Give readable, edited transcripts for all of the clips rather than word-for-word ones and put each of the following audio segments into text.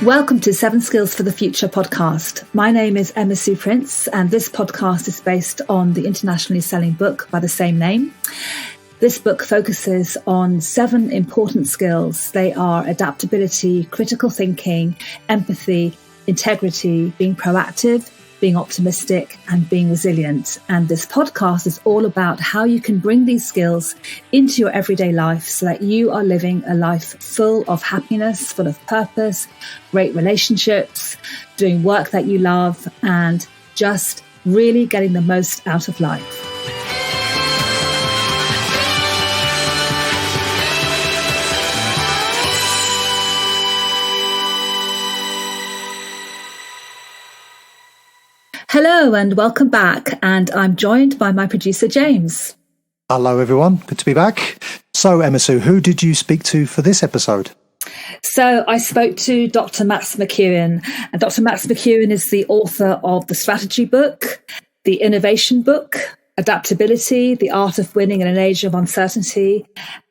Welcome to 7 Skills for the Future podcast. My name is Emma Sue Prince, and this podcast is based on the internationally selling book by the same name. This book focuses on 7 important skills. They are adaptability, critical thinking, empathy, integrity, being proactive, being optimistic, and being resilient. And this podcast is all about how you can bring these skills into your everyday life so that you are living a life full of happiness, full of purpose, great relationships, doing work that you love, and just really getting the most out of life. Hello and welcome back, and I'm joined by my producer James. Hello everyone, good to be back. So Emma Sue, who did you speak to for this episode? So I spoke to Dr. Max McKeown, and Dr. Max McKeown is the author of the strategy book, the innovation book, Adaptability, the art of winning in an age of uncertainty,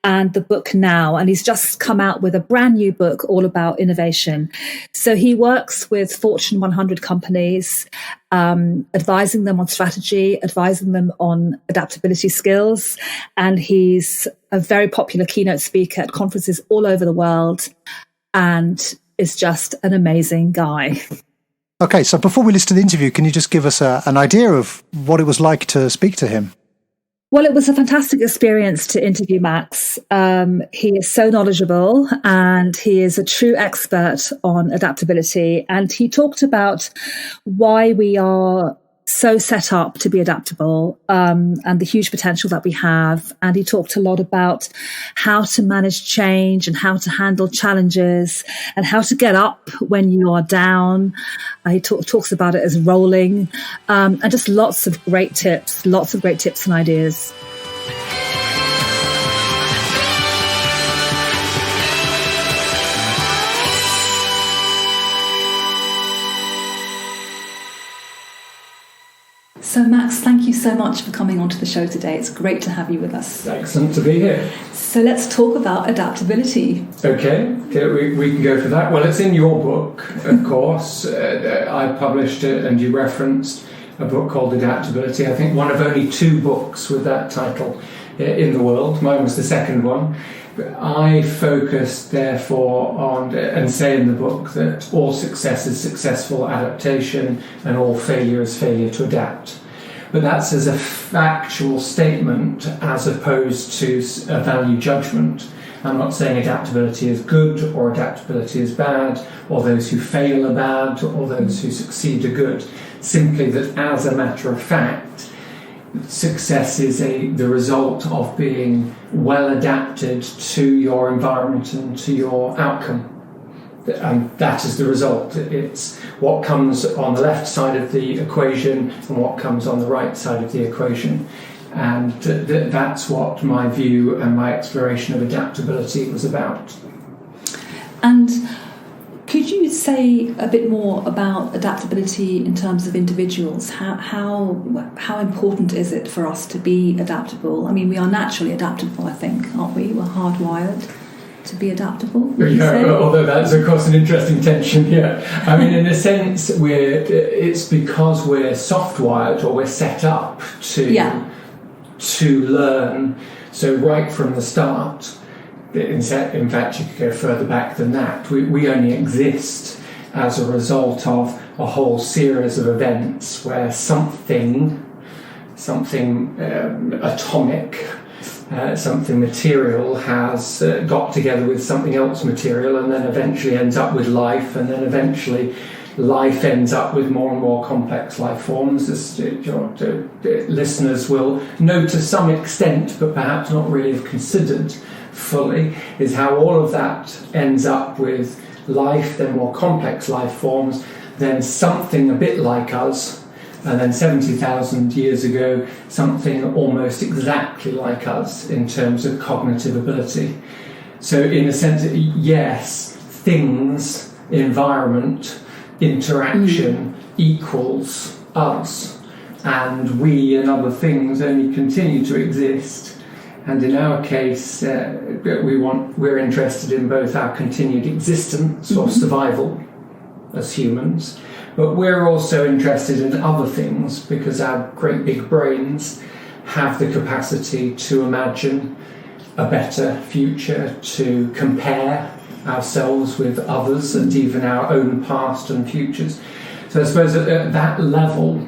and the book Now. And he's just come out with a brand new book all about innovation. So he works with Fortune 100 companies, advising them on strategy, advising them on adaptability skills. And he's a very popular keynote speaker at conferences all over the world and is just an amazing guy. Okay, so before we listen to the interview, can you just give us an idea of what it was like to speak to him? Well, it was a fantastic experience to interview Max. He is so knowledgeable and he is a true expert on adaptability. And he talked about why we are so set up to be adaptable, and the huge potential that we have. And he talked a lot about how to manage change and how to handle challenges and how to get up when you are down. He talks about it as rolling, and just lots of great tips and ideas. So Max, thank you so much for coming onto the show today. It's great to have you with us. Excellent to be here. So let's talk about adaptability. Okay, we can go for that. Well, it's in your book, of course. I published it and you referenced a book called Adaptability. I think one of only 2 books with that title in the world. Mine was the second one. I focused, therefore, on, and say in the book, that all success is successful adaptation and all failure is failure to adapt. But that's as a factual statement as opposed to a value judgment. I'm not saying adaptability is good or adaptability is bad, or those who fail are bad, or those who succeed are good. Simply that as a matter of fact, success is the result of being well adapted to your environment and to your outcome. And that is the result. It's what comes on the left side of the equation and what comes on the right side of the equation. And that's what my view and my exploration of adaptability was about. And could you say a bit more about adaptability in terms of individuals? How important is it for us to be adaptable? I mean, we are naturally adaptable, I think, aren't we? We're hardwired to be adaptable. Yeah, although that's of course an interesting tension. Yeah, I mean, in a sense, it's because we're soft-wired, or we're set up to learn. So right from the start. In fact, you could go further back than that. We only exist as a result of a whole series of events where something atomic, something material has got together with something else material, and then eventually ends up with life, and then eventually life ends up with more and more complex life forms, as your listeners will know to some extent, but perhaps not really have considered fully, is how all of that ends up with life, then more complex life forms, then something a bit like us, and then 70,000 years ago, something almost exactly like us in terms of cognitive ability. So in a sense, yes, things, environment, interaction equals us, and we and other things only continue to exist. And in our case, we're interested in both our continued existence or survival, as humans, but we're also interested in other things because our great big brains have the capacity to imagine a better future, to compare ourselves with others and even our own past and futures. So I suppose at that level,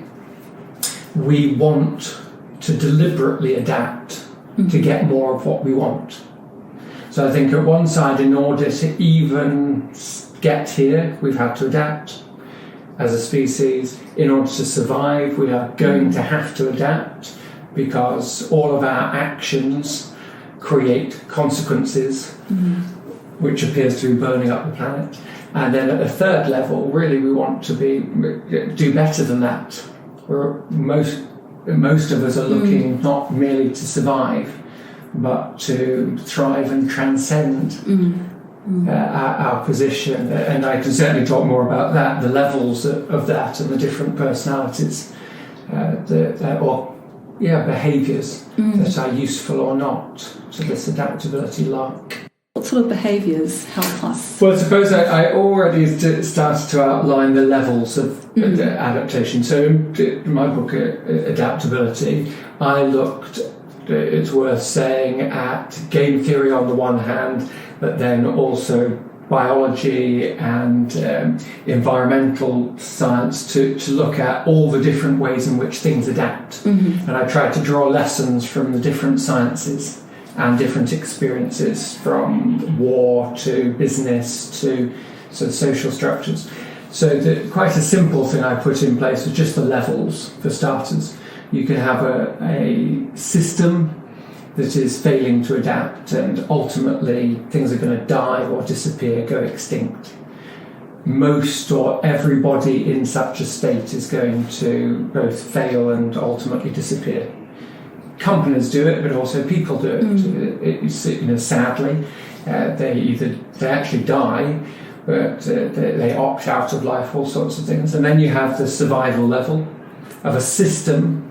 we want to deliberately adapt to get more of what we want. So I think at one side, in order to even get here, we've had to adapt as a species. In order to survive, we are going to have to adapt because all of our actions create consequences, which appears to be burning up the planet. And then at the third level, really, we want to do better than that. Most of us are looking not merely to survive, but to thrive and transcend our position. And I can certainly talk more about that, the levels of that and the different personalities behaviours that are useful or not to this adaptability lark. What sort of behaviours help us? Well, I suppose I already started to outline the levels of adaptation. So in my book, Adaptability, I looked, it's worth saying, at game theory on the one hand, but then also biology and environmental science to look at all the different ways in which things adapt. And I tried to draw lessons from the different sciences and different experiences, from war to business to sort of social structures. So quite a simple thing I put in place was just the levels, for starters. You can have a system that is failing to adapt, and ultimately things are going to die or disappear, go extinct. Most or everybody in such a state is going to both fail and ultimately disappear. Companies do it, but also people do it. Sadly, they actually die, but they opt out of life, all sorts of things. And then you have the survival level of a system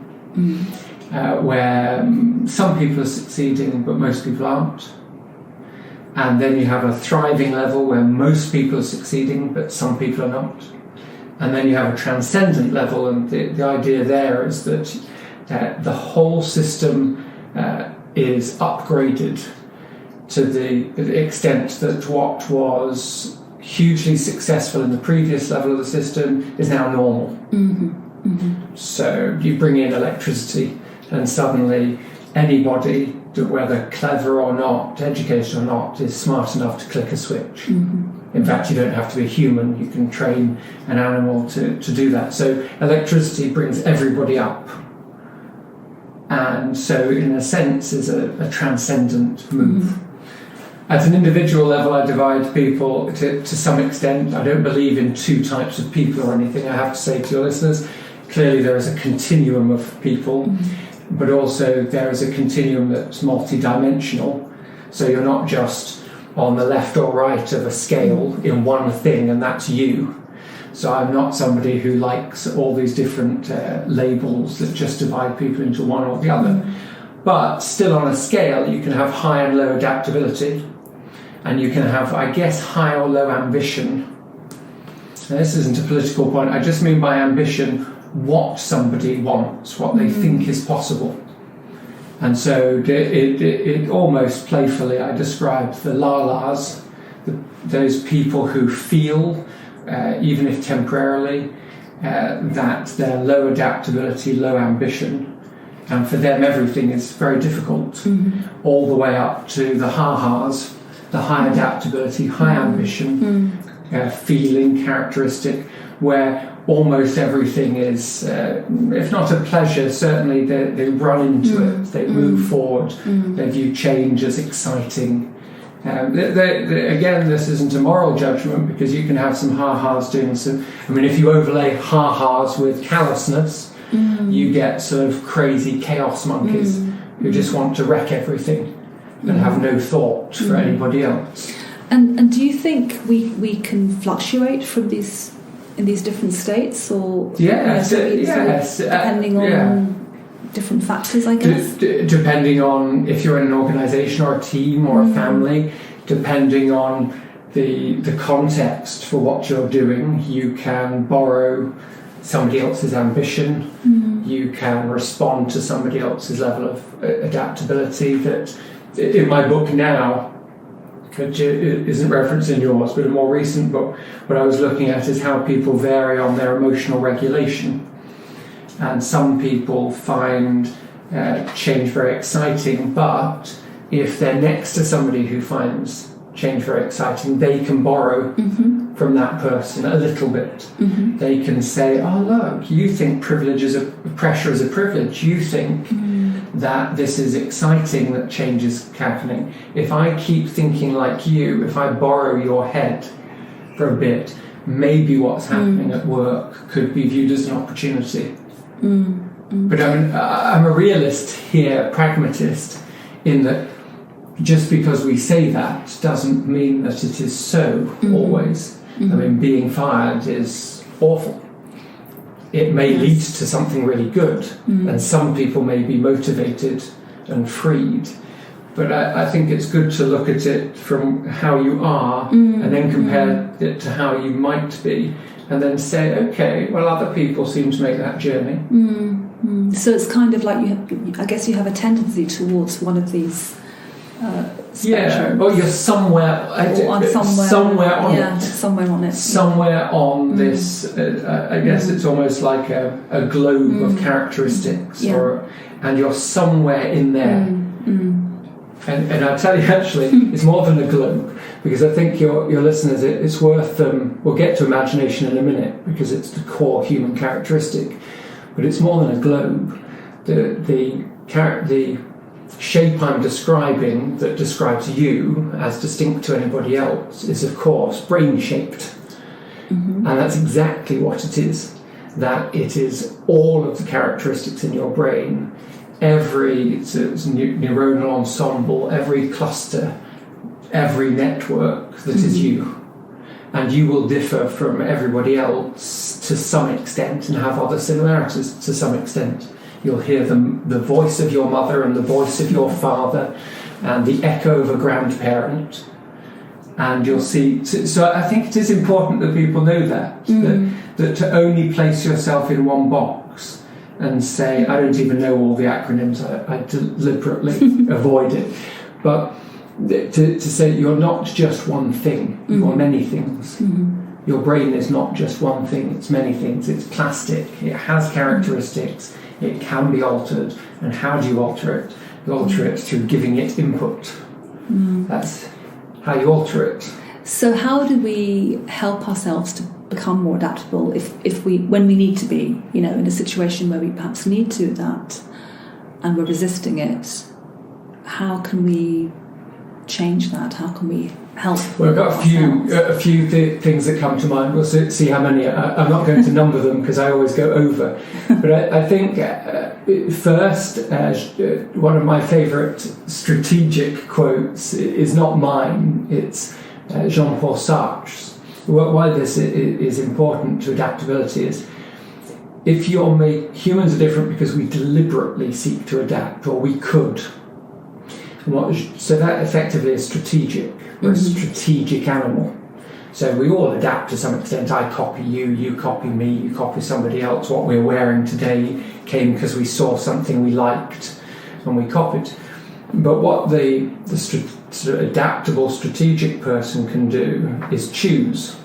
where some people are succeeding, but most people aren't. And then you have a thriving level where most people are succeeding, but some people are not. And then you have a transcendent level, and the idea there is that the whole system is upgraded to the extent that what was hugely successful in the previous level of the system is now normal. So you bring in electricity, and suddenly anybody, whether clever or not, educated or not, is smart enough to click a switch. In fact, you don't have to be human. You can train an animal to do that. So electricity brings everybody up. And so, in a sense, is a transcendent move. At an individual level, I divide people to some extent. I don't believe in two types of people or anything. I have to say to your listeners, clearly there is a continuum of people, but also there is a continuum that's multidimensional. So you're not just on the left or right of a scale in one thing, and that's you. So I'm not somebody who likes all these different labels that just divide people into one or the other. But still on a scale, you can have high and low adaptability, and you can have, I guess, high or low ambition. Now, this isn't a political point. I just mean by ambition what somebody wants, what they think is possible. And so it almost playfully, I described the la-las, those people who feel, even if temporarily, that they're low adaptability, low ambition, and for them everything is very difficult, all the way up to the ha-has, the high adaptability, high ambition, feeling characteristic, where almost everything is, if not a pleasure, certainly they run into it, they move forward, they view change as exciting. Again, this isn't a moral judgment, because you can have some ha-has doing some. I mean, if you overlay ha-has with callousness, you get sort of crazy chaos monkeys who just want to wreck everything and have no thought for anybody else. And do you think we can fluctuate from in these different states, or yes, depending on different factors, I guess? Depending on if you're in an organisation or a team or a family, depending on the context for what you're doing. You can borrow somebody else's ambition. You can respond to somebody else's level of adaptability. That in my book now, which isn't referenced in yours, but a more recent book, what I was looking at is how people vary on their emotional regulation. And some people find change very exciting, but if they're next to somebody who finds change very exciting, they can borrow from that person a little bit. They can say, oh look, you think pressure is a privilege. You think that this is exciting, that change is happening. If I keep thinking like you, if I borrow your head for a bit, maybe what's happening at work could be viewed as an opportunity. But I'm a realist here, pragmatist, in that just because we say that doesn't mean that it is so always. I mean, being fired is awful. It may lead to something really good, and some people may be motivated and freed. But I think it's good to look at it from how you are and then compare it to how you might be, and then say, okay, well, other people seem to make that journey. So it's kind of like I guess you have a tendency towards one of these spectrums. Or you're somewhere on it. Somewhere on it. Somewhere on this, I guess it's almost like a globe of characteristics, and you're somewhere in there. And I'll tell you, actually, it's more than a globe, because I think your listeners, it's worth them. We'll get to imagination in a minute, because it's the core human characteristic, but it's more than a globe. The shape I'm describing, that describes you as distinct to anybody else, is of course brain shaped, and that's exactly what it is. That it is all of the characteristics in your brain. Every it's neuronal ensemble, every cluster, every network that is you. And you will differ from everybody else to some extent and have other similarities to some extent. You'll hear the voice of your mother and the voice of your father and the echo of a grandparent. And you'll see... So I think it is important that people know that to only place yourself in one box and say, I don't even know all the acronyms, I deliberately avoid it. But to say you're not just one thing, you're many things. Your brain is not just one thing, it's many things. It's plastic, it has characteristics, it can be altered. And how do you alter it? You alter it through giving it input. That's how you alter it. So how do we help ourselves to become more adaptable when we need to be, in a situation where we perhaps need to adapt and we're resisting it? How can we change that? How can we help? Well, I've got a few things that come to mind. We'll see how many. I'm not going to number them because I always go over. But I think first, one of my favourite strategic quotes is not mine. It's Jean-Paul Sartre's. Why this is important to adaptability is if humans are different because we deliberately seek to adapt, or we could. So that effectively is strategic. We're a strategic animal. So we all adapt to some extent. I copy you, you copy me, you copy somebody else. What we're wearing today came because we saw something we liked and we copied. But what the sort of adaptable strategic person can do is choose.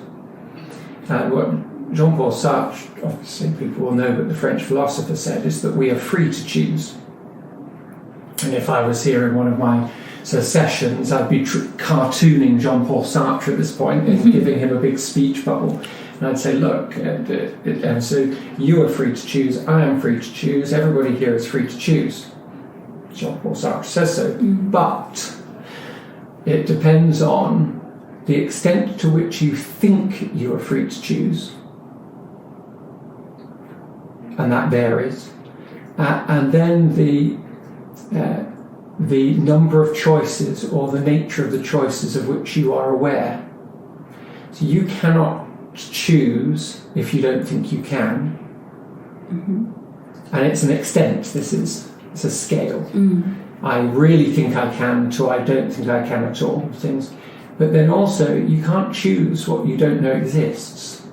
And what Jean-Paul Sartre, obviously people will know, but the French philosopher said, is that we are free to choose. And if I was here in one of my sessions, I'd be cartooning Jean-Paul Sartre at this point and giving him a big speech bubble. And I'd say, look, and so you are free to choose, I am free to choose, everybody here is free to choose. Jean-Paul Sartre says so. But it depends on the extent to which you think you are free to choose. And that varies. And then the number of choices or the nature of the choices of which you are aware. So you cannot choose if you don't think you can. And it's an extent. It's a scale. I really think I can to I don't think I can at all. Things. But then also, you can't choose what you don't know exists.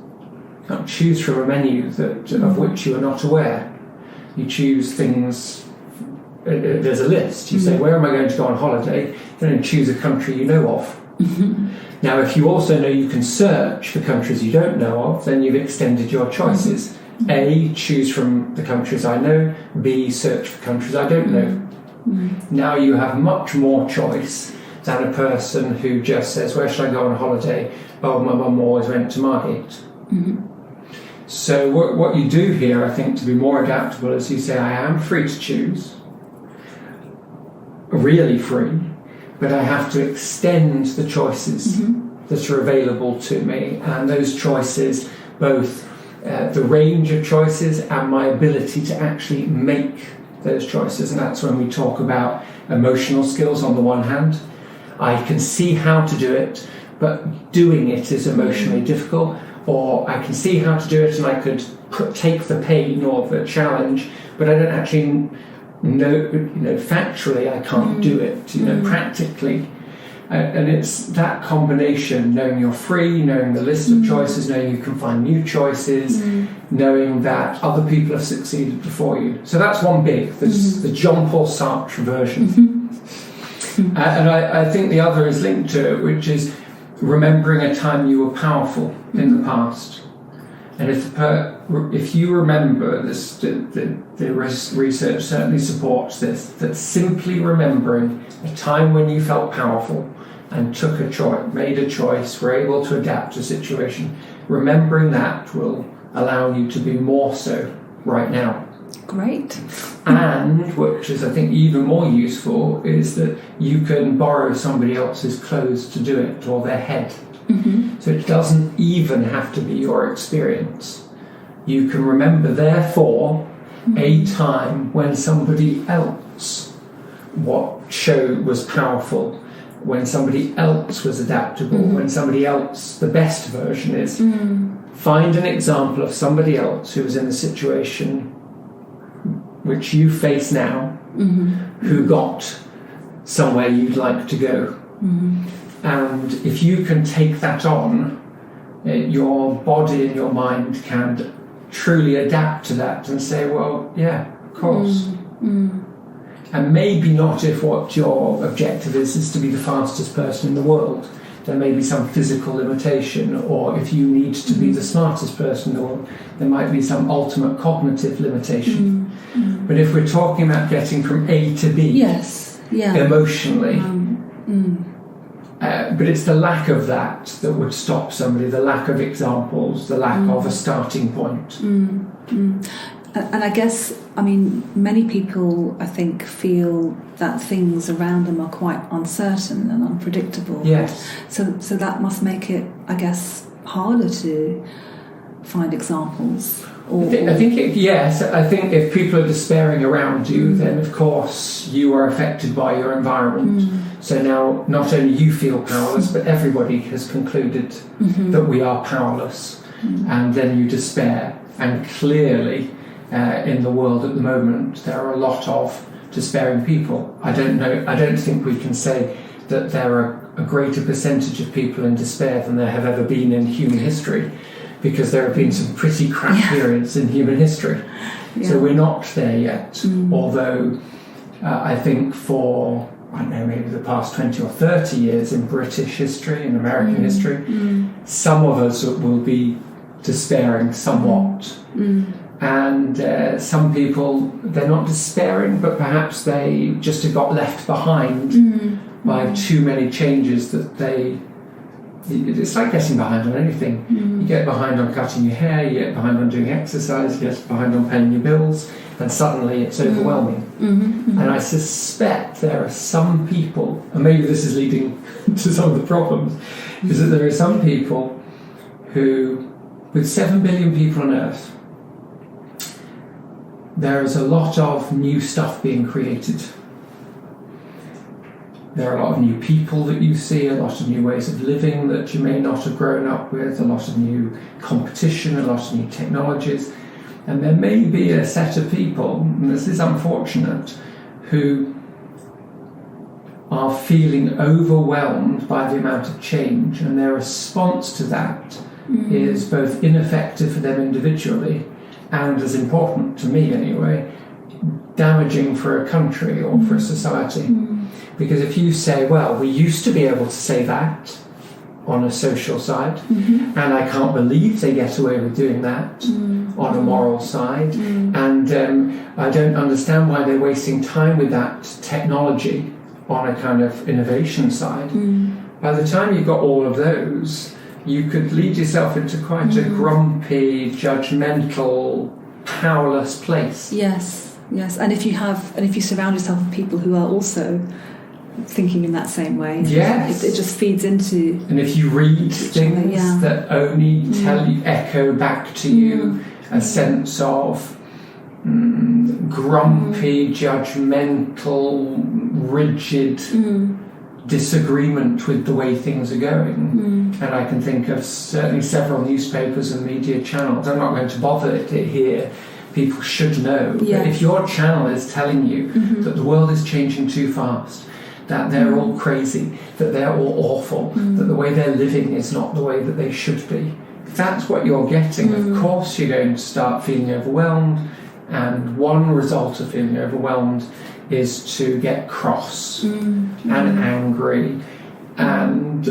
You can't choose from a menu of which you are not aware. You choose things, there's a list. You say, where am I going to go on holiday? Then choose a country you know of. Now, if you also know you can search for countries you don't know of, then you've extended your choices. A, choose from the countries I know. B, search for countries I don't know. Now you have much more choice than a person who just says, where should I go on holiday? Oh, my mum always went to Margate. So what you do here, I think, to be more adaptable is you say, I am free to choose, really free, but I have to extend the choices that are available to me, and those choices, both the range of choices and my ability to actually make those choices. And that's when we talk about emotional skills on the one hand. I can see how to do it, but doing it is emotionally difficult. Or I can see how to do it and I could take the pain or the challenge, but I don't actually know, factually I can't do it, practically. And it's that combination, knowing you're free, knowing the list of choices, knowing you can find new choices, knowing that other people have succeeded before you. So that's one big, there's the Jean-Paul Sartre version. And I think the other is linked to it, which is remembering a time you were powerful in the past. And if you remember this, the research certainly supports this, that simply remembering a time when you felt powerful and took a choice, made a choice, were able to adapt to a situation, remembering that will allow you to be more so right now. Great. And, which is I think even more useful, is that you can borrow somebody else's clothes to do it, or their head. So it doesn't even have to be your experience. You can remember, therefore, a time when somebody else was powerful, when somebody else was adaptable, when somebody else, the best version is, find an example of somebody else who was in a situation which you face now, who got somewhere you'd like to go. And if you can take that on, your body and your mind can truly adapt to that and say, well, yeah, of course. And maybe not if what your objective is to be the fastest person in the world. There may be some physical limitation, or if you need to be the smartest person in the world, there might be some ultimate cognitive limitation. But if we're talking about getting from A to B emotionally, but it's the lack of that would stop somebody, the lack of examples, the lack of a starting point. And I guess, many people, I think, feel that things around them are quite uncertain and unpredictable. Yes. So that must make it, I guess, harder to find examples. I think if people are despairing around you, then of course you are affected by your environment. So now not only you feel powerless, but everybody has concluded that we are powerless. And then you despair. And clearly, in the world at the moment, there are a lot of despairing people. I don't think we can say that there are a greater percentage of people in despair than there have ever been in human history, because there have been some pretty crap periods in human history. So we're not there yet. Although I think for, maybe the past 20 or 30 years in British history, in American history, some of us will be despairing somewhat. And some people, they're not despairing, but perhaps they just have got left behind by too many changes that it's like getting behind on anything. You get behind on cutting your hair, you get behind on doing exercise, you get behind on paying your bills, and suddenly it's overwhelming. And I suspect there are some people, and maybe this is leading to some of the problems, is that there are some people who, with 7 billion people on Earth, there is a lot of new stuff being created. There are a lot of new people that you see, a lot of new ways of living that you may not have grown up with, a lot of new competition, a lot of new technologies. And there may be a set of people, and this is unfortunate, who are feeling overwhelmed by the amount of change, and their response to that is both ineffective for them individually and, as important to me anyway, damaging for a country or for a society. Because if you say, well, we used to be able to say that on a social side, and I can't believe they get away with doing that on a moral side, and I don't understand why they're wasting time with that technology on a kind of innovation side. By the time you've got all of those, you could lead yourself into quite a grumpy, judgmental, powerless place. Yes, and if you surround yourself with people who are also thinking in that same way, it just feeds into. And if you read things that only echo back to you a sense of grumpy, judgmental, rigid disagreement with the way things are going, and I can think of certainly several newspapers and media channels. I'm not going to bother it here. People should know that if your channel is telling you that the world is changing too fast, that they're all crazy, that they're all awful, that the way they're living is not the way that they should be, if that's what you're getting, of course you're going to start feeling overwhelmed. And one result of feeling overwhelmed is to get cross and angry and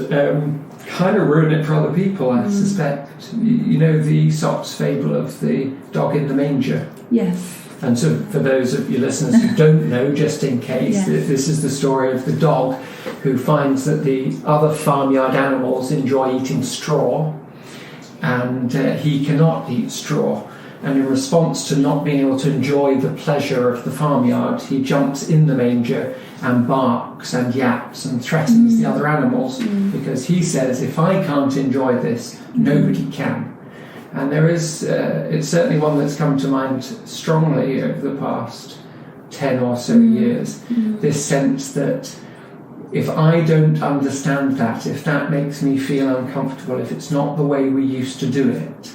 kind of ruin it for other people, I suspect. You know the Aesop's fable of the dog in the manger? Yes. And so for those of you listeners who don't know, just in case, this is the story of the dog who finds that the other farmyard animals enjoy eating straw, and he cannot eat straw. And in response to not being able to enjoy the pleasure of the farmyard, he jumps in the manger and barks and yaps and threatens the other animals, because he says, if I can't enjoy this, nobody can. And there is, it's certainly one that's come to mind strongly over the past 10 or so years, this sense that if I don't understand that, if that makes me feel uncomfortable, if it's not the way we used to do it,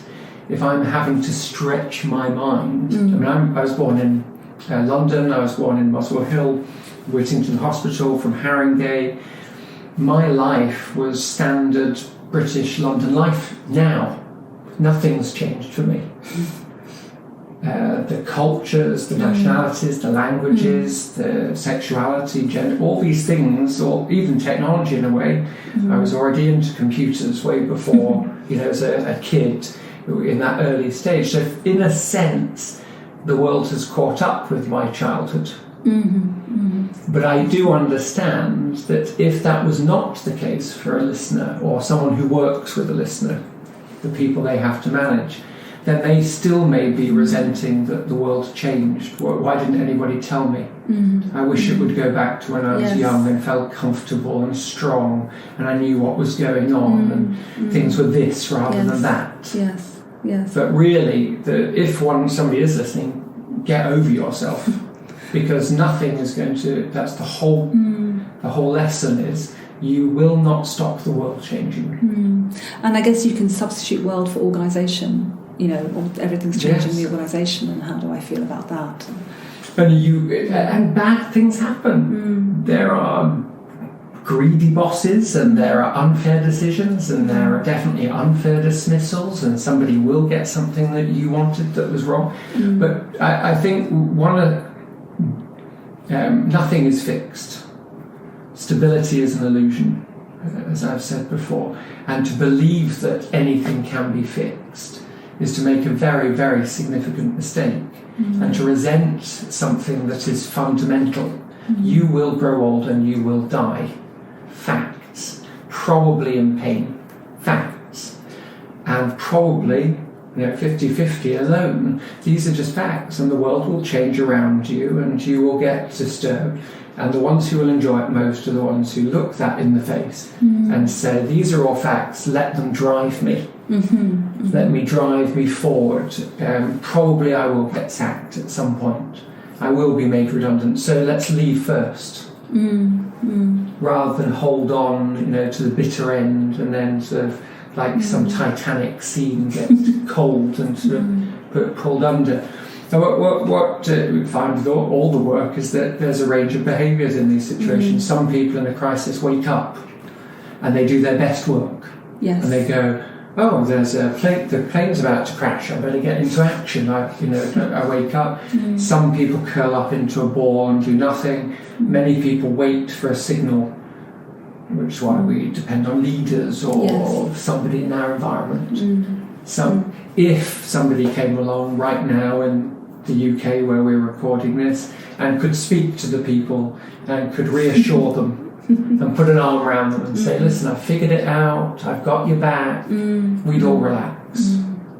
if I'm having to stretch my mind. I mean, I was born in London, I was born in Muswell Hill, Whittington Hospital, from Haringey. My life was standard British London life now. Nothing's changed for me. The cultures, the nationalities, the languages, the sexuality, gender, all these things, or even technology in a way. I was already into computers way before, as a kid, in that early stage. So in a sense, the world has caught up with my childhood. But I do understand that if that was not the case for a listener or someone who works with a listener, the people they have to manage, then they still may be resenting that the world changed. Why didn't anybody tell me? I wish it would go back to when I was young and felt comfortable and strong, and I knew what was going on, and things were this rather than that. Yes. But really, if somebody is listening, get over yourself, because nothing is going to. That's the whole lesson is. You will not stop the world changing. And I guess you can substitute world for organisation. Everything's changing the organisation, and how do I feel about that? And bad things happen. There are greedy bosses, and there are unfair decisions, and there are definitely unfair dismissals, and somebody will get something that you wanted that was wrong. But I think nothing is fixed. Stability is an illusion, as I've said before, and to believe that anything can be fixed is to make a very, very significant mistake, and to resent something that is fundamental. You will grow old and you will die. Facts. Probably in pain. Facts. And probably 50-50 alone. These are just facts, and the world will change around you and you will get disturbed. And the ones who will enjoy it most are the ones who look that in the face and say, these are all facts, let them drive me. Let me drive me forward. Probably I will get sacked at some point. I will be made redundant, so let's leave first. Rather than hold on, to the bitter end and then sort of like some Titanic scene get cold and sort of pulled under. So what we find with all the work is that there's a range of behaviours in these situations. Some people in a crisis wake up and they do their best work. Yes. And they go, oh, there's a plane. The plane's about to crash. I better get into action. I wake up. Some people curl up into a ball and do nothing. Many people wait for a signal, which is why we depend on leaders or somebody in our environment. If somebody came along right now in the UK where we're recording this and could speak to the people and could reassure them and put an arm around them and say, listen, I've figured it out, I've got your back, we'd all relax.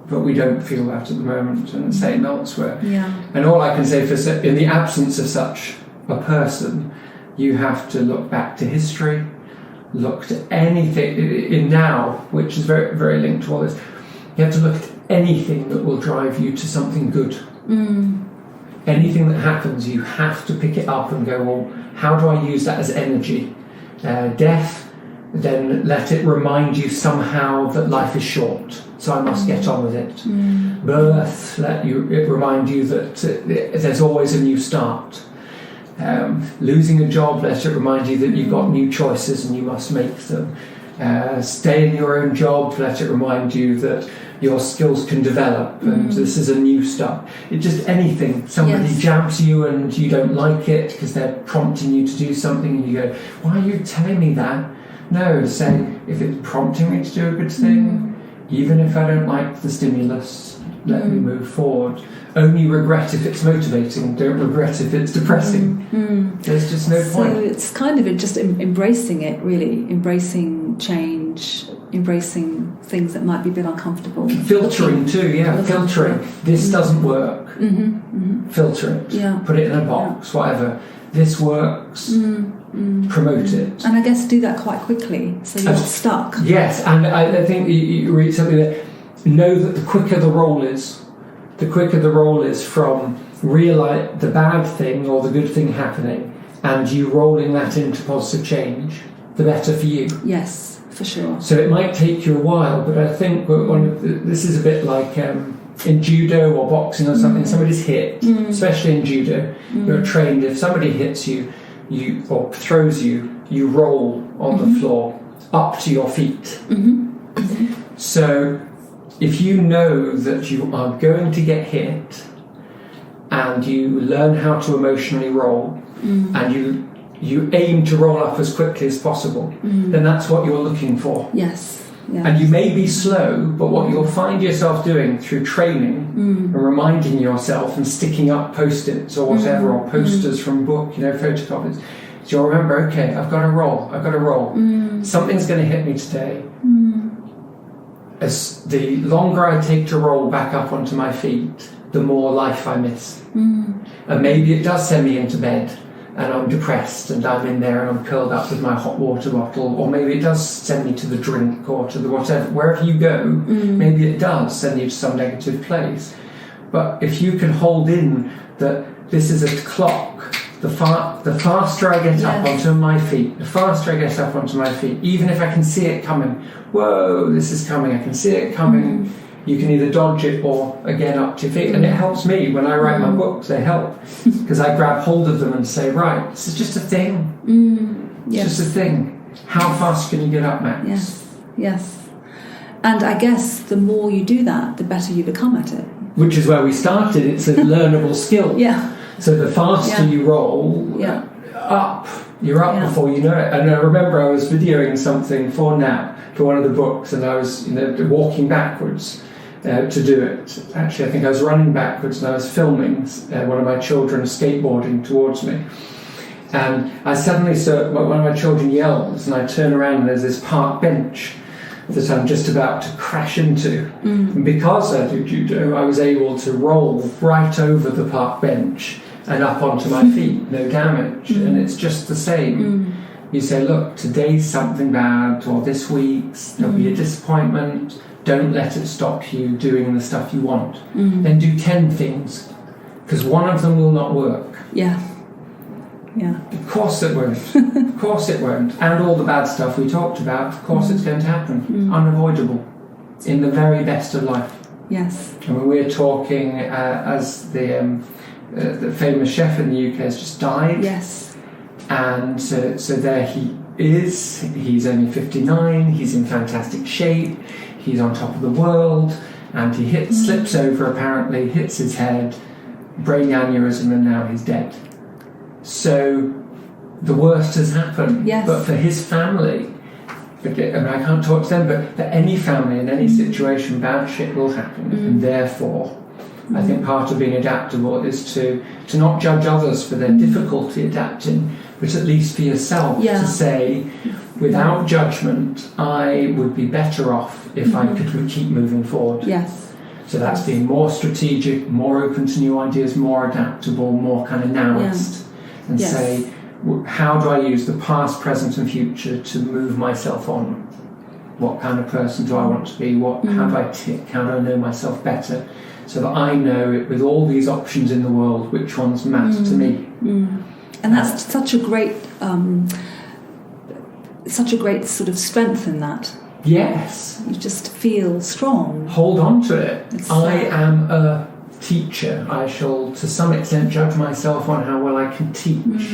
But we don't feel that at the moment, and the same elsewhere. Yeah. And all I can say, in the absence of such a person, you have to look back to history, look to anything in now, which is very, very linked to all this. You have to look at anything that will drive you to something good. Anything that happens, you have to pick it up and go, well, how do I use that as energy? Death, then let it remind you somehow that life is short, so I must get on with it. Birth, it remind you that there's always a new start. Losing a job, let it remind you that you've got new choices and you must make them. Stay in your own job, let it remind you that your skills can develop and this is a new start. It's just anything. Somebody jabs you and you don't like it because they're prompting you to do something and you go, why are you telling me that? No, say, if it's prompting me to do a good thing, even if I don't like the stimulus, let me move forward. Only regret if it's motivating, don't regret if it's depressing. There's just no point. So it's kind of just embracing it, really, embracing change, embracing things that might be a bit uncomfortable. Filtering too, filtering. This doesn't work. Filter it. Put it in a box, whatever. This works. Promote it. And I guess do that quite quickly, so you're not stuck. Yes, and I think you read something that know that the quicker the roll is from realize the bad thing or the good thing happening and you rolling that into positive change, the better for you. Yes, for sure. So it might take you a while, but I think this is a bit like in judo or boxing or something. Somebody's hit, especially in judo. You're trained. If somebody hits you, or throws you, you roll on the floor up to your feet. So if you know that you are going to get hit and you learn how to emotionally roll and you aim to roll up as quickly as possible, then that's what you're looking for. Yes. And you may be slow, but what you'll find yourself doing through training and reminding yourself and sticking up post-its or whatever, or posters from book, photocopies, so you'll remember, okay, I've got to roll. Something's going to hit me today. As the longer I take to roll back up onto my feet, the more life I miss. And maybe it does send me into bed and I'm depressed and I'm in there and I'm curled up with my hot water bottle, or maybe it does send me to the drink or to the whatever. Wherever you go, maybe it does send you to some negative place. But if you can hold in that this is a clock, the faster I get up onto my feet, even if I can see it coming, whoa, this is coming, I can see it coming, you can either dodge it or again up to your feet. And it helps me when I write my books, they help, because I grab hold of them and say, right, this is just a thing. It's just a thing. How fast can you get up, Max? Yes. And I guess the more you do that, the better you become at it. Which is where we started. It's a learnable skill. So the faster you roll, you're up before you know it. And I remember I was videoing something for one of the books, and I was walking backwards to do it. Actually, I think I was running backwards, and I was filming one of my children skateboarding towards me. And I suddenly saw one of my children yells, and I turn around and there's this park bench that I'm just about to crash into. And because I do judo, I was able to roll right over the park bench and up onto my feet, no damage. And it's just the same. You say, look, today's something bad, or this week's, there'll be a disappointment. Don't let it stop you doing the stuff you want. Then do 10 things, because one of them will not work. Of course it won't. Of course it won't. And all the bad stuff we talked about, of course it's going to happen. Unavoidable. In the very best of life. Yes. And when we're talking, as the famous chef in the UK has just died. Yes. And so there he is. He's only 59. He's in fantastic shape. He's on top of the world. And he slips over, apparently, hits his head, brain aneurysm, and now he's dead. So the worst has happened. Yes. But for his family, I can't talk to them, but for any family in any situation, bad shit will happen. And therefore, I think part of being adaptable is to not judge others for their difficulty adapting, but at least for yourself to say, without judgment, I would be better off if I could keep moving forward. Yes. So that's being more strategic, more open to new ideas, more adaptable, more kind of nowist, and say, how do I use the past, present and future to move myself on? What kind of person do I want to be? How do I tick? How do I know myself better? So that I know, with all these options in the world, which ones matter to me. And that's such a great sort of strength in that. Yes. You just feel strong. Hold on to it. I am a teacher. I shall, to some extent, judge myself on how well I can teach.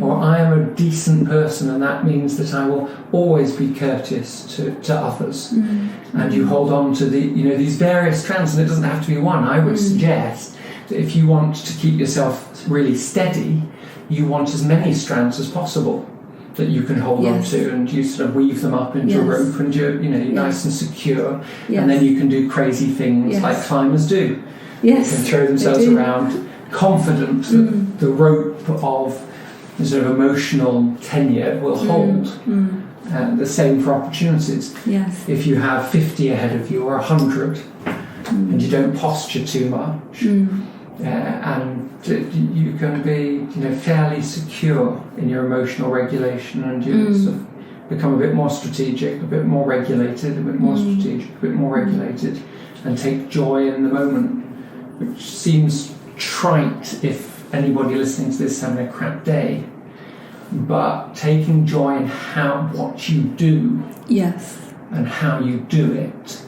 Or I am a decent person, and that means that I will always be courteous to others. And you hold on to these various strands, and it doesn't have to be one. I would suggest that if you want to keep yourself really steady, you want as many strands as possible that you can hold on to, and you sort of weave them up into a rope, and you're nice and secure, and then you can do crazy things like climbers do. Yes, they can throw themselves around, confident that the rope of the sort of emotional tenure will hold. The same for opportunities. Yes. If you have 50 ahead of you or 100, and you don't posture too much, and you can be fairly secure in your emotional regulation, and you sort of become a bit more strategic, a bit more regulated, a bit more strategic, a bit more regulated, and take joy in the moment, which seems trite if anybody listening to this is having a crap day. But taking joy in what you do, and how you do it,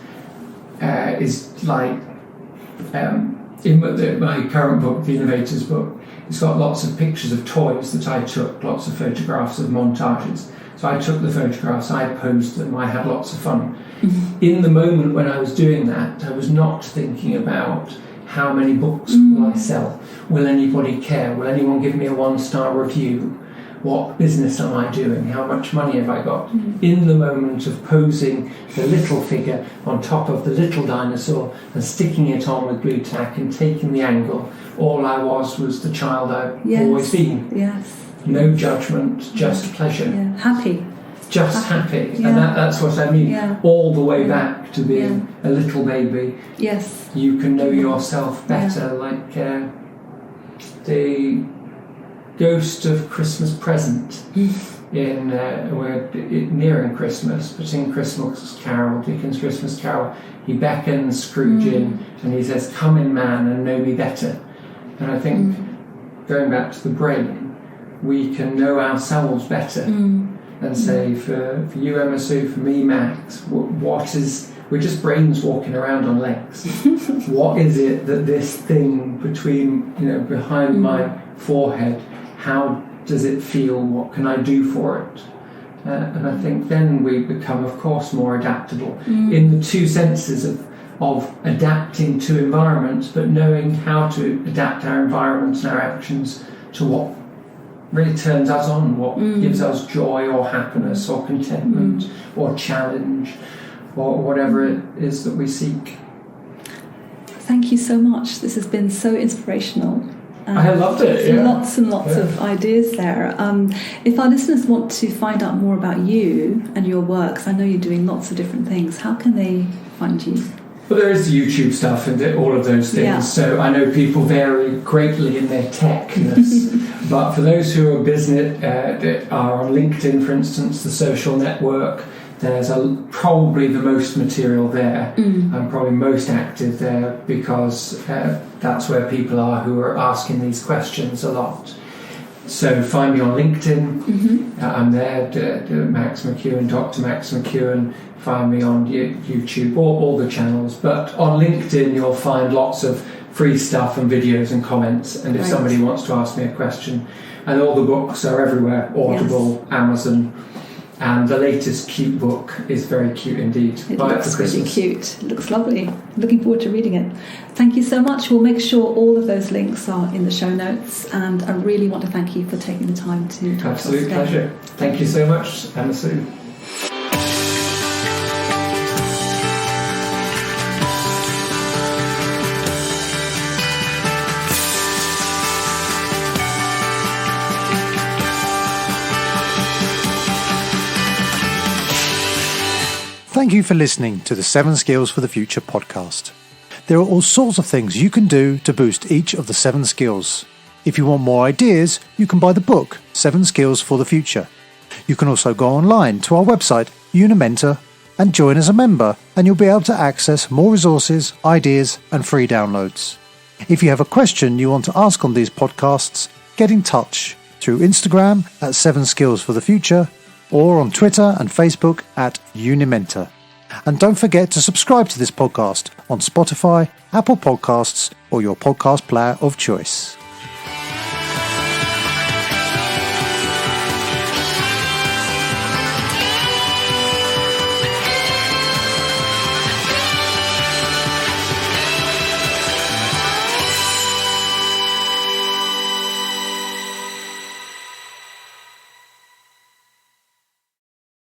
is like in my current book, the Innovator's book. It's got lots of pictures of toys that I took, lots of photographs of montages. So I took the photographs, I posed them, I had lots of fun. In the moment when I was doing that, I was not thinking about how many books will I sell, will anybody care, will anyone give me a 1-star review, what business am I doing, how much money have I got. In the moment of posing the little figure on top of the little dinosaur and sticking it on with glue tack and taking the angle, all I was the child I've always been. No judgment, just pleasure. Happy. Just happy. And that's what I mean. All the way back to being a little baby. Yes. You can know yourself better, like the Ghost of Christmas Present. We're nearing Christmas, but in Christmas Carol, Dickens' Christmas Carol, he beckons Scrooge in, and he says, "Come in, man, and know me better." And I think, going back to the brain, we can know ourselves better and say, for you, Emma Sue, for me, Max, we're just brains walking around on legs. What is it that this thing behind my forehead, how does it feel? What can I do for it? And I think then we become, of course, more adaptable in the two senses of adapting to environments, but knowing how to adapt our environments and our actions to what really turns us on, what gives us joy or happiness or contentment or challenge or whatever it is that we seek. Thank you so much. This has been so inspirational. I loved it. Lots and lots of ideas there. If our listeners want to find out more about you and your works, I know you're doing lots of different things. How can they find you? Well, there is YouTube stuff and all of those things. So I know people vary greatly in their techness. But for those who are business, are on LinkedIn, for instance, the social network, there's probably the most material there. I'm probably most active there because that's where people are who are asking these questions a lot. So find me on LinkedIn. I'm there, Max McKeown, Dr. Max McKeown. Find me on YouTube, all the channels. But on LinkedIn, you'll find lots of free stuff and videos and comments. And if somebody wants to ask me a question, and all the books are everywhere, Audible, Amazon. And the latest cute book is very cute indeed. It looks really cute. It looks lovely. Looking forward to reading it. Thank you so much. We'll make sure all of those links are in the show notes. And I really want to thank you for taking the time to talk to us. Absolute pleasure. Thank you so much, Emma Sue. Thank you for listening to the 7 Skills for the Future podcast. There are all sorts of things you can do to boost each of the 7 skills. If you want more ideas, you can buy the book, 7 Skills for the Future. You can also go online to our website, Unimentor, and join as a member, and you'll be able to access more resources, ideas, and free downloads. If you have a question you want to ask on these podcasts, get in touch through Instagram at 7 Skills for the Future, or on Twitter and Facebook at Unimentor. And don't forget to subscribe to this podcast on Spotify, Apple Podcasts, or your podcast player of choice.